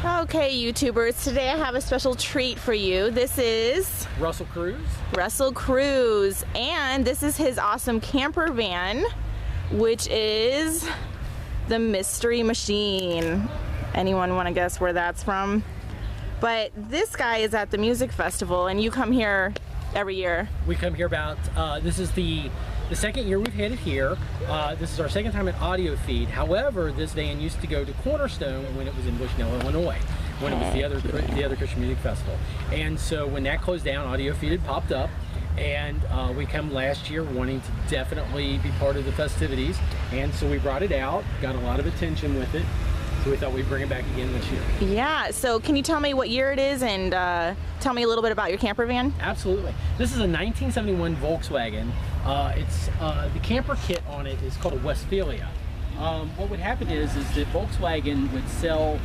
Okay, YouTubers, today I have a special treat for you. This is Russell Cruz. Russell Cruz, and this is his awesome camper van, which is the Mystery Machine. Anyone want to guess where that's from? But this guy is at the music festival, and you come here every year. We come here about, this is the second year we've had it here. This is our second time at Audio Feed. However, this van used to go to Cornerstone when it was in Bushnell, Illinois, when it was the other Christian Music Festival. And so when that closed down, Audio Feed had popped up, and we come last year wanting to definitely be part of the festivities. And so we brought it out, got a lot of attention with it. So we thought we'd bring it back again this year. Yeah, so can you tell me what year it is and tell me a little bit about your camper van? Absolutely. This is a 1971 Volkswagen. The camper kit on it is called a Westphalia. What would happen is that Volkswagen would sell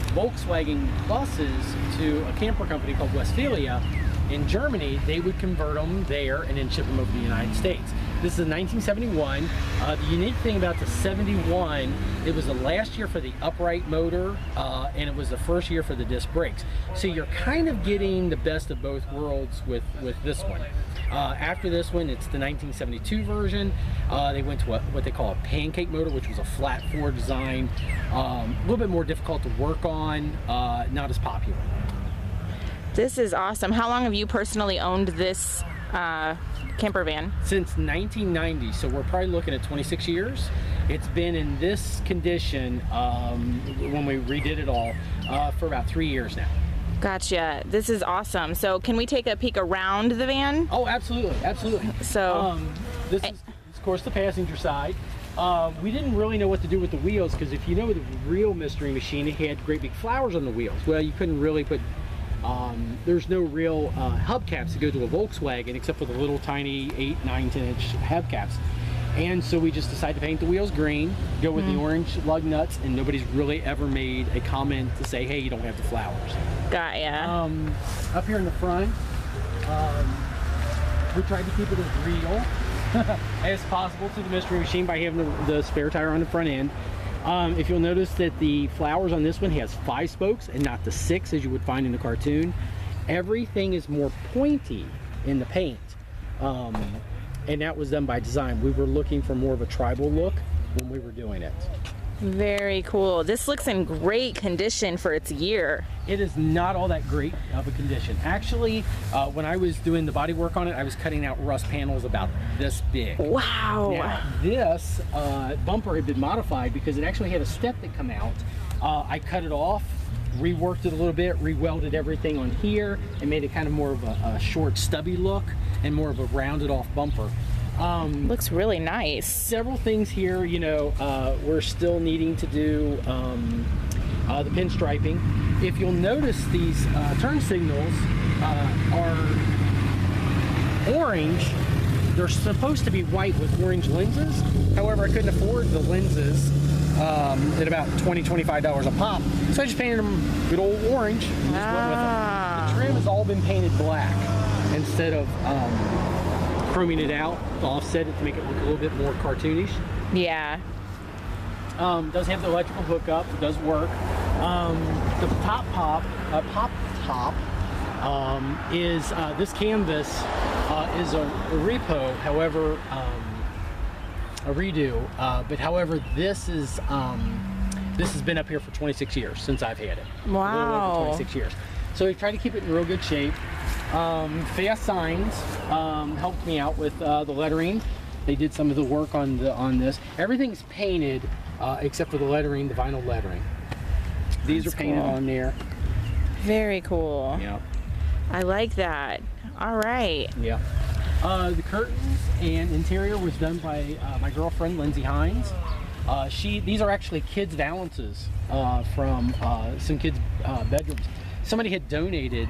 Volkswagen buses to a camper company called Westphalia. In Germany, they would convert them there and then ship them over to the United States. This is a 1971. The unique thing about the 71, it was the last year for the upright motor, and it was the first year for the disc brakes. So you're kind of getting the best of both worlds with this one. After this one, it's the 1972 version. They went to what they call a pancake motor, which was a flat floor design, a little bit more difficult to work on, not as popular. This is awesome. How long have you personally owned this camper van? Since 1990, so we're probably looking at 26 years. It's been in this condition when we redid it all for about 3 years now. Gotcha. This is awesome. So can we take a peek around the van? Oh, absolutely, absolutely. So this is, of course, the passenger side. We didn't really know what to do with the wheels, because if you know the real Mystery Machine, it had great big flowers on the wheels. Well, you couldn't really put there's no real hubcaps to go to a Volkswagen except for the little tiny 8, 9, 10 inch hubcaps. And so we just decided to paint the wheels green, go with the orange lug nuts, and nobody's really ever made a comment to say, hey, you don't have the flowers. Got ya. Up here in the front, we tried to keep it as real as possible to the Mystery Machine by having the spare tire on the front end. If you'll notice that the flowers on this one has 5 spokes and not the 6 as you would find in the cartoon. Everything is more pointy in the paint, and that was done by design. We were looking for more of a tribal look when we were doing it. Very cool. This looks in great condition for its year. It is not all that great of a condition. Actually, when I was doing the body work on it, I was cutting out rust panels about this big. Wow. Now, this bumper had been modified because it actually had a step that come out. I cut it off, reworked it a little bit, re-welded everything on here, and made it kind of more of a short, stubby look and more of a rounded off bumper. Looks really nice. Several things here, you know, we're still needing to do the pinstriping. If you'll notice, these turn signals are orange. They're supposed to be white with orange lenses. However, I couldn't afford the lenses at about $20, $25 a pop. So I just painted them good old orange and just went with them. The trim has all been painted black instead of chroming it out to offset it to make it look a little bit more cartoonish. Yeah. Does have the electrical hookup. It does work. The pop top is this canvas is a repo. However, a redo. But however, this has been up here for 26 years since I've had it. Wow. A little over 26 years. So we tried to keep it in real good shape. Fast Signs helped me out with the lettering. They did some of the work on this. Everything's painted except for the lettering, the vinyl lettering. These are painted on there. Very cool. Yeah. I like that. All right. Yeah. The curtains and interior was done by my girlfriend, Lindsay Hines. These are actually kids' valances from some kids' bedrooms. Somebody had donated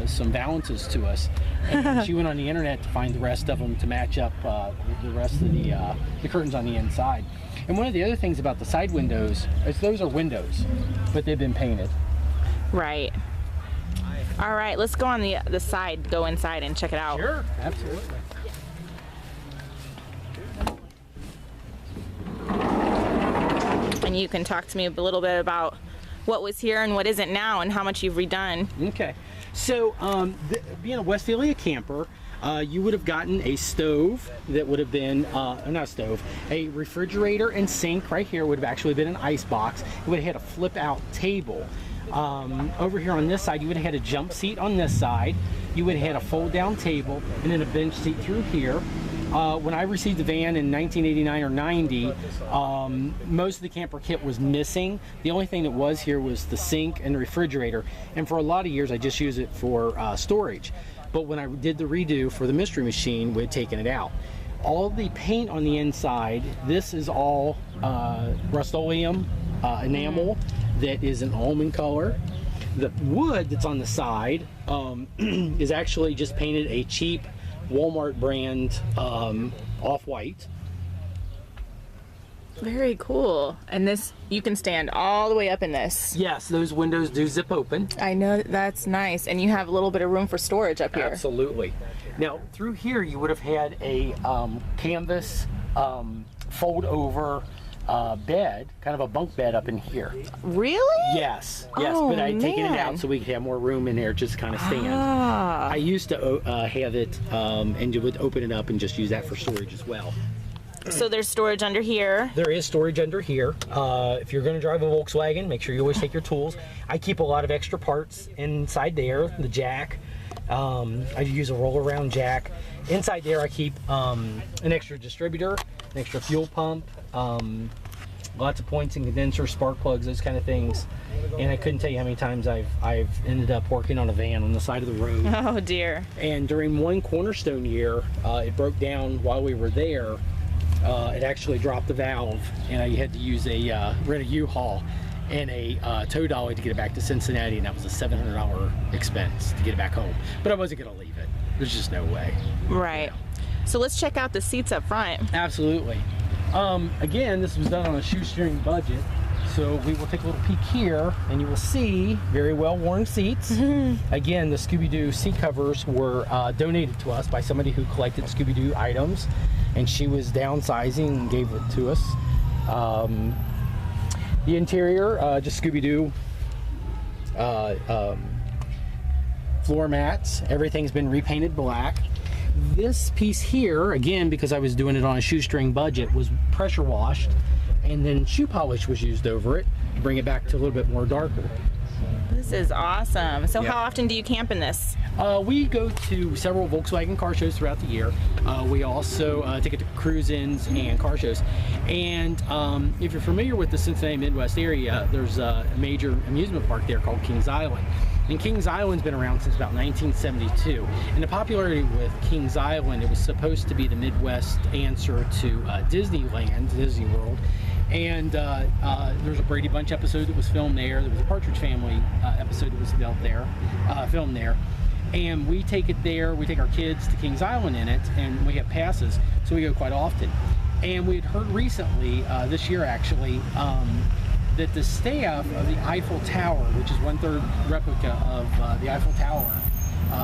some valances to us, and she went on the internet to find the rest of them to match up the rest of the curtains on the inside. And one of the other things about the side windows is those are windows, but they've been painted. Right. All right, let's go on the side, go inside and check it out. Sure, absolutely. And you can talk to me a little bit about what was here and what isn't now, and how much you've redone. Okay, so being a Westphalia camper, you would have gotten a stove that would have been, not a stove, a refrigerator and sink right here would have actually been an ice box. It would have had a flip out table. Over here on this side, you would have had a jump seat on this side. You would have had a fold down table and then a bench seat through here. When I received the van in 1989 or 90, most of the camper kit was missing. The only thing that was here was the sink and the refrigerator. And for a lot of years, I just used it for storage. But when I did the redo for the Mystery Machine, we had taken it out. All the paint on the inside, this is all Rust-Oleum enamel that is an almond color. The wood that's on the side is actually just painted a cheap Walmart brand off-white. Very cool. And this, you can stand all the way up in this. Yes, those windows do zip open. I know, that's nice. And you have a little bit of room for storage up here. Absolutely. Now, through here, you would have had a canvas fold-over bed, kind of a bunk bed up in here. Really? Yes, Oh, but I'd taken it man. out so we could have more room in there just to kind of stand. Ah. I used to have it, and you would open it up and just use that for storage as well. So there's storage under here. There is storage under here. If you're going to drive a Volkswagen, make sure you always take your tools. I keep a lot of extra parts inside there, the jack. I use a roll-around jack. Inside there I keep an extra distributor, an extra fuel pump, lots of points and condensers, spark plugs, those kind of things. And I couldn't tell you how many times I've ended up working on a van on the side of the road. Oh dear. And during one Cornerstone year, it broke down while we were there. It actually dropped the valve, and I had to use rent a U-Haul and a tow dolly to get it back to Cincinnati, and that was a $700 expense to get it back home. But I wasn't going to leave it. There's just no way. Right. So let's check out the seats up front. Absolutely. Again, this was done on a shoestring budget. So we will take a little peek here, and you will see very well-worn seats. Again, the Scooby-Doo seat covers were donated to us by somebody who collected Scooby-Doo items, and she was downsizing and gave it to us. The interior, just Scooby-Doo floor mats. Everything's been repainted black. This piece here, again, because I was doing it on a shoestring budget, was pressure washed, and then shoe polish was used over it to bring it back to a little bit more darker. This is awesome. So Yeah. how often do you camp in this? We go to several Volkswagen car shows throughout the year. We also take it to cruise-ins and car shows. And if you're familiar with the Cincinnati Midwest area, there's a major amusement park there called Kings Island. And Kings Island's been around since about 1972. And the popularity with Kings Island, it was supposed to be the Midwest answer to Disneyland, Disney World. And there's a Brady Bunch episode that was filmed there. There was a Partridge Family episode that was filmed there. And we take it there. We take our kids to Kings Island in it, and we have passes, so we go quite often. And we had heard recently, this year actually, that the staff of the Eiffel Tower, which is 1/3 replica of the Eiffel Tower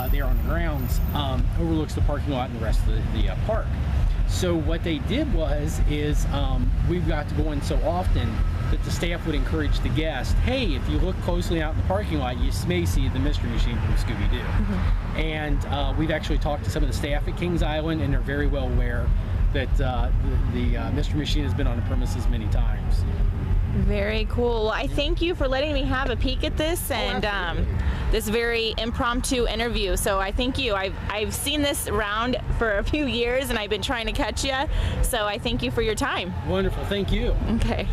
there on the grounds, overlooks the parking lot and the rest of the park. So what they did is we've got to go in so often that the staff would encourage the guest, hey, if you look closely out in the parking lot, you may see the Mystery Machine from Scooby-Doo. Mm-hmm. And we've actually talked to some of the staff at Kings Island, and they're very well aware that the Mystery Machine has been on the premises many times. Very cool. Well, I thank you for letting me have a peek at this and this very impromptu interview. So I thank you. I've seen this around for a few years, and I've been trying to catch you. So I thank you for your time. Wonderful. Thank you. Okay.